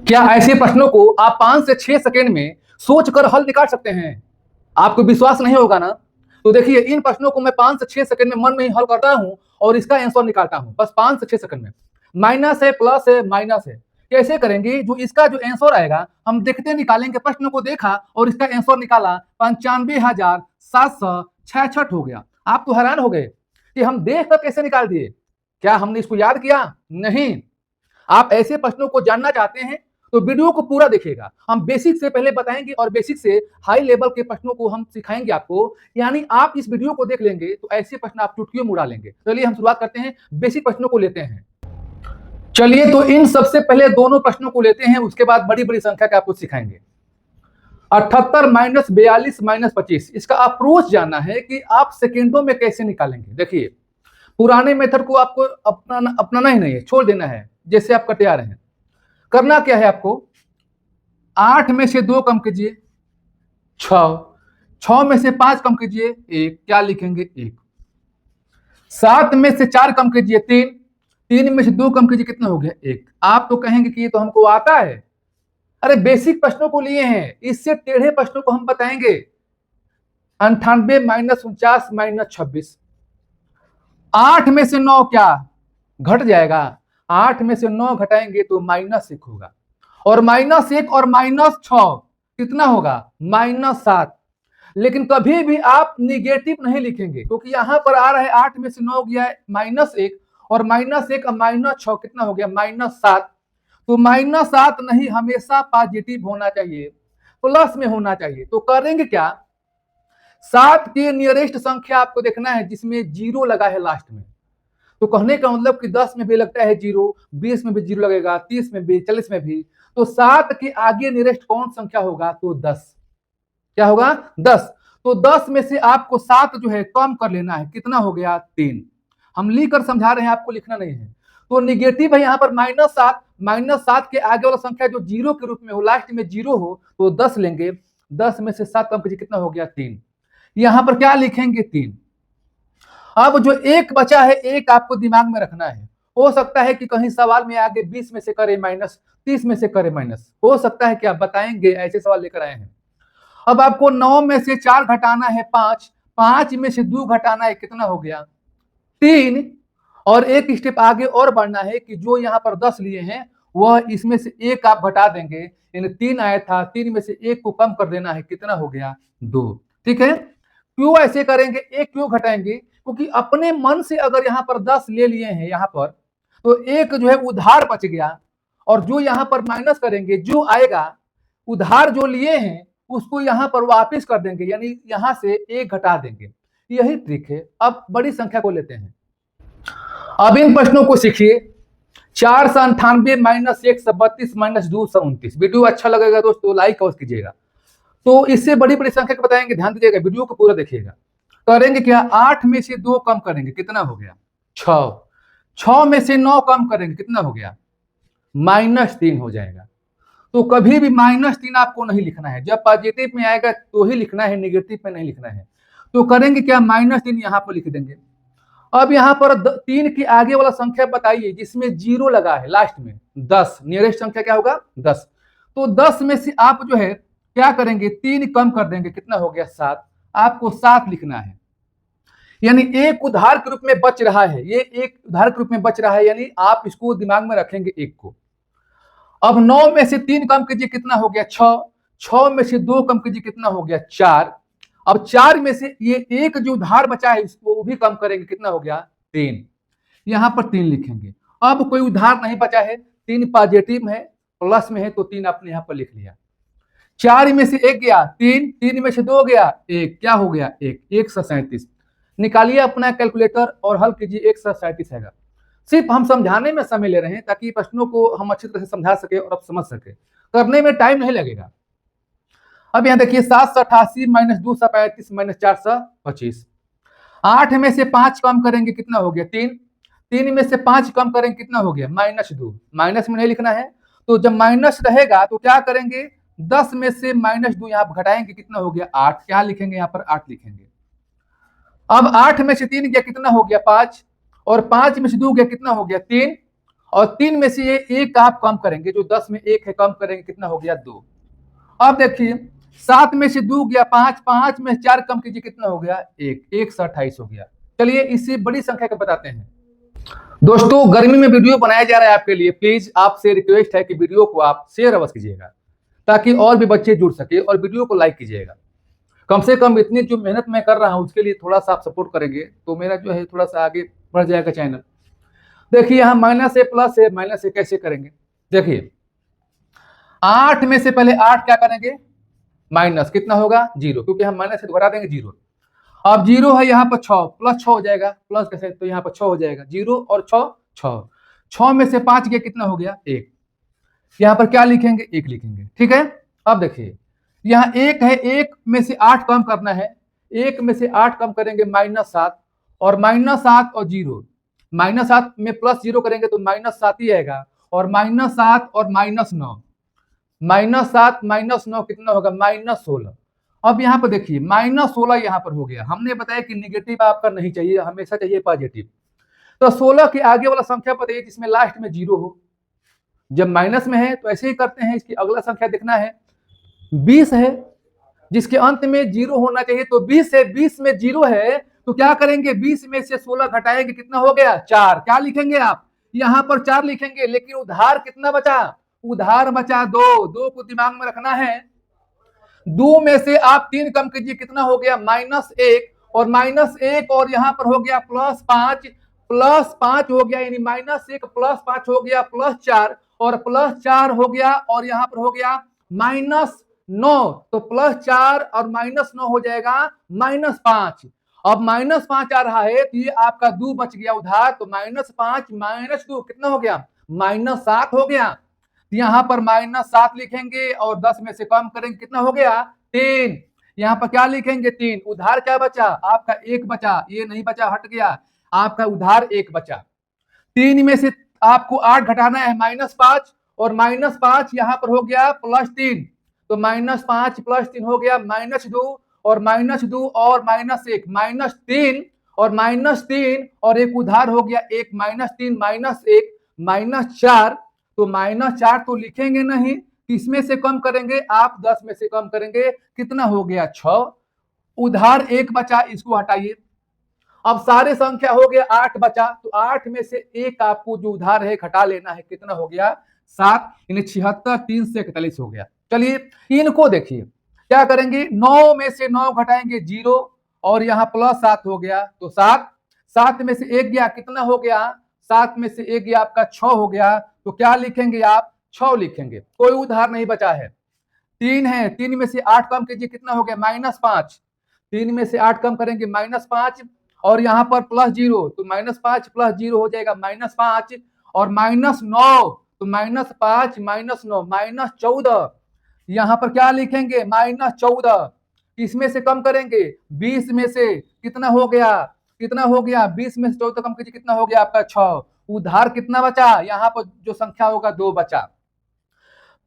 क्या ऐसे प्रश्नों को आप 5 से 6 सेकंड में सोचकर हल निकाल सकते हैं? आपको विश्वास नहीं होगा ना? तो देखिए, इन प्रश्नों को मैं 5 से 6 सेकंड में मन में ही हल करता हूं और इसका आंसर निकालता हूं, बस 5 से 6 सेकंड में। माइनस है, प्लस है, माइनस है, कैसे करेंगे? जो इसका जो आंसर आएगा हम देखते निकालेंगे। प्रश्न को देखा और इसका आंसर निकाला, 95,766 हो गया। आप तो हैरान हो गए कि हम देख कर कैसे निकाल दिए। क्या हमने इसको याद किया? नहीं। आप ऐसे प्रश्नों को जानना चाहते हैं तो वीडियो को पूरा देखिएगा। हम बेसिक से पहले बताएंगे और बेसिक से हाई लेवल के प्रश्नों को हम सिखाएंगे आपको। यानी आप इस वीडियो को देख लेंगे तो ऐसे प्रश्न आप चुटकियों में उड़ा लेंगे। चलिए हम शुरुआत करते हैं, बेसिक प्रश्नों को लेते हैं। चलिए तो इन सबसे पहले दोनों प्रश्नों को लेते हैं, उसके बाद बड़ी बड़ी संख्या के आपको सिखाएंगे। 78 माइनस 42 माइनस 25, इसका अप्रोच जानना है कि आप सेकेंडों में कैसे निकालेंगे। देखिए, पुराने मेथड को आपको अपनाना ही नहीं है, छोड़ देना है जैसे आप करते आ रहे हैं। करना क्या है आपको? 8 में से 2 कम कीजिए 6, 6 में से 5 कम कीजिए 1, क्या लिखेंगे 1। 7 में से 4 कम कीजिए 3, 3 में से 2 कम कीजिए, कितना हो गया 1। आप तो कहेंगे कि ये तो हमको आता है। अरे बेसिक प्रश्नों को लिए हैं, इससे टेढ़े प्रश्नों को हम बताएंगे। 98 माइनस 49 माइनस 26, 8 में से 9 क्या घट जाएगा? 8 में से 9 घटाएंगे तो -1 होगा, और -1 और -6 कितना होगा? -7। लेकिन कभी भी आप निगेटिव नहीं लिखेंगे, क्योंकि यहां पर आ रहा है 8 में से 9 गया है -1, और -1 और -6 कितना हो गया? -7। तो -7 नहीं, हमेशा पॉजिटिव होना चाहिए, प्लस में होना चाहिए। तो करेंगे क्या? 7 के नियरेस्ट संख्या आपको देखना है जिसमें 0 लगा है लास्ट में। तो कहने का मतलब कि 10 में भी लगता है 0, 20 में भी 0 लगेगा, 30 में भी, 40 में भी। तो 7 के आगे नियरेस्ट कौन संख्या होगा? तो 10। क्या होगा? 10। तो 10 में से आपको 7 जो है कम कर लेना है, कितना हो गया? 3। हम लिख कर समझा रहे हैं, आपको लिखना नहीं है। तो निगेटिव है यहाँ पर -7, -7 के आगे वाला संख्या जो 0 के रूप में हो, लास्ट में 0 हो, तो 10 लेंगे। 10 में से 7 कम कीजिए, कितना हो गया? 3। यहाँ पर क्या लिखेंगे? 3। अब जो एक बचा है, एक आपको दिमाग में रखना है। हो सकता है कि कहीं सवाल में आगे 20 में से करे माइनस, 30 में से करे माइनस, हो सकता है कि आप बताएंगे, ऐसे सवाल लेकर आए हैं। अब आपको 9 में से 4 घटाना है 5, 5 में से 2 घटाना है, कितना हो गया? 3। और एक स्टेप आगे और बढ़ना है कि जो यहाँ पर 10 लिए हैं वह इसमें से 1 आप घटा देंगे, यानी 3 आया था, 3 में से 1 को कम कर देना है, कितना हो गया? 2। ठीक है। क्यों ऐसे करेंगे, 1 क्यों घटाएंगे? क्योंकि अपने मन से अगर यहाँ पर 10 ले लिए हैं यहाँ पर, तो 1 जो है उधार बच गया, और जो यहाँ पर माइनस करेंगे, जो आएगा उधार जो लिए हैं उसको यहाँ पर वापस कर देंगे, यानी यहाँ से 1 घटा देंगे। यही ट्रिक है। अब बड़ी संख्या को लेते हैं। अब इन प्रश्नों को सीखिए। 498 माइनस 132 माइनस 229। वीडियो अच्छा लगेगा दोस्तों लाइक अवश्य कीजिएगा। तो इससे बड़ी बड़ी संख्या को बताएंगे, ध्यान दीजिएगा, वीडियो को पूरा देखिएगा। करेंगे क्या? 8 में से 2 कम करेंगे, कितना हो गया? 6। 6 में से 9 कम करेंगे, कितना हो गया? -3 हो जाएगा। तो कभी भी -3 आपको नहीं लिखना है, जब पॉजिटिव में आएगा तो ही लिखना है, निगेटिव में नहीं लिखना है। तो करेंगे क्या? -3 यहाँ पर लिख देंगे। अब यहाँ पर 3 के आगे वाला संख्या बताइए जिसमें 0 लगा है लास्ट में। 10, नियरेस्ट संख्या क्या होगा? 10। तो 10 में से आप जो है क्या करेंगे? 3 कम कर देंगे, कितना हो गया? 7। आपको 7 लिखना है, यानी एक उधार के रूप में बच रहा है, ये एक उधार के रूप में बच रहा है, यानी आप इसको दिमाग में रखेंगे 1 को। अब 9 में से 3 कम कीजिए, कितना हो गया? 6। 6 में से 2 कम कीजिए, कितना हो गया? 4। अब 4 में से ये एक जो उधार बचा है इसको वो भी कम करेंगे, कितना हो गया? 3। यहाँ पर 3 लिखेंगे। अब कोई उधार नहीं बचा है, 3 पॉजिटिव है, प्लस में है, तो 3 आपने यहाँ पर लिख लिया। 4 में से 1 गया 3, 3 में से 2 गया 1, क्या हो गया? 1, 137। निकालिए अपना कैलकुलेटर और हल कीजिए, 137 आएगा। सिर्फ हम समझाने में समय ले रहे हैं ताकि प्रश्नों को हम अच्छी तरह से समझा सके और आप समझ सके, करने में टाइम नहीं लगेगा। अब यहाँ देखिए, 788 माइनस 235 माइनस 425। 8 में से 5 कम करेंगे, कितना हो गया? 3। 3 में से 5 कम करेंगे, कितना हो गया? -2। माइनस में नहीं लिखना है, तो जब माइनस रहेगा तो क्या करेंगे? 10 में से -2 यहाँ घटाएंगे, कितना हो गया? 8। क्या लिखेंगे? यहाँ पर 8 लिखेंगे। अब 8 में से 3 गया, कितना हो गया? 5। और 5 में से 2 गया, कितना हो गया? 3। और 3 में से ये एक आप कम करेंगे, जो 10 में 1 है कम करेंगे, कितना हो गया 2। अब देखिए 7 में से 2 गया 5, 5 में 4 कम कीजिए, कितना हो गया 1, 1 से 28 हो गया। चलिए इससे बड़ी संख्या को बताते हैं। दोस्तों गर्मी में वीडियो बनाया जा रहा है आपके लिए, प्लीज आपसे रिक्वेस्ट है कि वीडियो को आप शेयर अवश्य कीजिएगा ताकि और भी बच्चे जुड़ सके, और वीडियो को लाइक कीजिएगा। कम से कम इतनी जो मेहनत मैं कर रहा हूं उसके लिए थोड़ा सा आप सपोर्ट करेंगे तो मेरा जो है थोड़ा सा आगे बढ़ जाएगा चैनल। देखिए यहाँ माइनस है प्लस है, माइनस है कैसे करेंगे, देखिए 8 में से पहले 8 क्या करेंगे माइनस, कितना होगा 0, क्योंकि हम माइनस से घटा देंगे 0। अब 0 है यहाँ पर 6, प्लस 6 हो जाएगा, प्लस कैसे तो यहाँ पर 6 हो जाएगा, 0 और 6 6, 6 में से 5 गया, कितना हो गया 1। यहाँ पर क्या लिखेंगे 1 लिखेंगे, ठीक है। अब देखिए यहाँ 1 है, 1 में से 8 कम करना है, 1 में से 8 कम करेंगे -7, और -7 और 0, -7 में प्लस 0 करेंगे तो -7 ही आएगा, और -7 और -9, -7 -9 कितना होगा -16। अब यहाँ पर देखिए -16 यहाँ पर हो गया, हमने बताया कि निगेटिव आपका नहीं चाहिए, हमेशा चाहिए पॉजिटिव। तो 16 के आगे वाला संख्या बताइए जिसमें लास्ट में 0 हो। जब माइनस में है तो ऐसे ही करते हैं, इसकी अगला संख्या देखना है 20 है जिसके अंत में 0 होना चाहिए, तो 20 है, 20 में 0 है तो क्या करेंगे 20 में से 16 घटाएंगे, कितना हो गया 4। क्या लिखेंगे आप यहाँ पर 4 लिखेंगे, लेकिन उधार कितना बचा, उधार बचा 2, 2 को दिमाग में रखना है। 2 में से आप 3 कम कीजिए, कितना हो गया -1, और -1 और यहाँ पर हो गया +5, +5 हो गया, यानी -1 +5 हो गया +4, और +4 हो गया, और यहाँ पर हो गया -9, तो +4 और -9 हो जाएगा -5। अब -5 आ रहा है तो ये आपका 2 बच गया उधार, तो -5 -2 कितना हो गया -7 हो गया। यहाँ पर -7 लिखेंगे और 10 में से कम करेंगे, कितना हो गया 3। यहाँ पर क्या लिखेंगे 3, उधार क्या बचा आपका 1 बचा, ये नहीं बचा हट गया, आपका उधार 1 बचा। 3 में से आपको 8 घटाना है -5, और -5 यहाँ पर हो गया +3, तो -5 +3 हो गया -2, और -2 और -1 -3, और -3 और एक उधार हो गया 1, -3 -1 -4, तो -4 तो लिखेंगे नहीं, किसमें से कम करेंगे आप 10 में से कम करेंगे, कितना हो गया 6, उधार 1 बचा, इसको हटाइए। अब सारे संख्या हो गया 8 बचा, तो 8 में से 1 आपको जो उधार है घटा लेना है, कितना हो गया 7, यानी 76, 3 से 41 हो गया। चलिए इनको देखिए क्या करेंगे, 9 में से 9 घटाएंगे 0, और यहाँ +7 हो गया, तो 7, 7 में से 1 गया, कितना हो गया 7 में से 1 गया आपका 6 हो गया, तो क्या लिखेंगे आप 6 लिखेंगे, कोई उधार नहीं बचा है। 3 है, 3 में से 8 कम कीजिए, कितना हो गया -5, 3 में से 8 कम करेंगे -5, और यहाँ पर +0, तो -5 +0 हो जाएगा -5, और -9, तो -5 -9 -14, यहाँ पर क्या लिखेंगे -14, किसमें से कम करेंगे 20 में से, कितना हो गया 20 में से 14 कम कीजिए, कितना हो गया आपका 6, उधार कितना बचा, यहाँ पर जो संख्या होगा 2 बचा।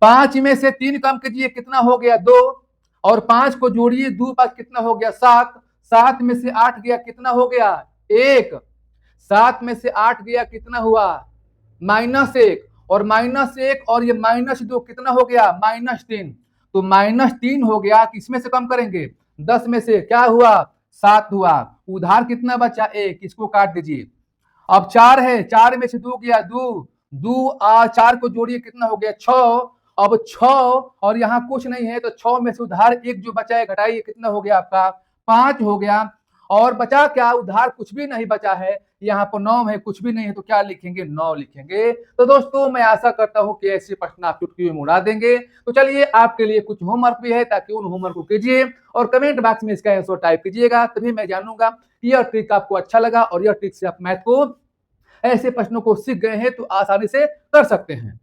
5 में से 3 कम कीजिए, कितना हो गया 2, और 5 को जोड़िए 2 5 कितना हो गया 7, 7 में से 8 गया, कितना हो गया 1, 7 में से 8 गया, कितना हुआ -1, और -1 और ये -2 कितना हो गया -3, तो -3 हो गया, किसमें से कम करेंगे 10 में से, क्या हुआ 7 हुआ, उधार कितना बचा 1, इसको काट दीजिए। अब 4 है, 4 में से 2 गया 2 4 को जोड़िए, कितना हो गया 6, अब 6 और यहाँ कुछ नहीं है, तो 6 में से उधार 1 जो बचा है घटाइए, कितना हो गया आपका 5 हो गया, और बचा क्या उधार कुछ भी नहीं बचा है, यहाँ पर 9 है, कुछ भी नहीं है, तो क्या लिखेंगे 9 लिखेंगे। तो दोस्तों मैं आशा करता हूं कि ऐसे प्रश्न आप चुटकी में उड़ा देंगे। तो चलिए आपके लिए कुछ होमवर्क भी है, ताकि उन होमवर्क को कीजिए और कमेंट बॉक्स में इसका आंसर टाइप कीजिएगा, तभी मैं जानूंगा कि यह ट्रिक आपको अच्छा लगा, और यह ट्रिक से आप मैथ को, ऐसे प्रश्नों को सीख गए हैं तो आसानी से कर सकते हैं।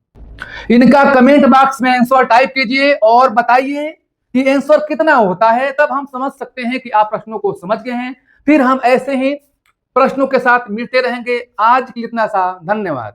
इनका कमेंट बॉक्स में आंसर टाइप कीजिए और बताइए कि आंसर कितना होता है, तब हम समझ सकते हैं कि आप प्रश्नों को समझ गए हैं। फिर हम ऐसे ही प्रश्नों के साथ मिलते रहेंगे। आज के लिए इतना सा, धन्यवाद।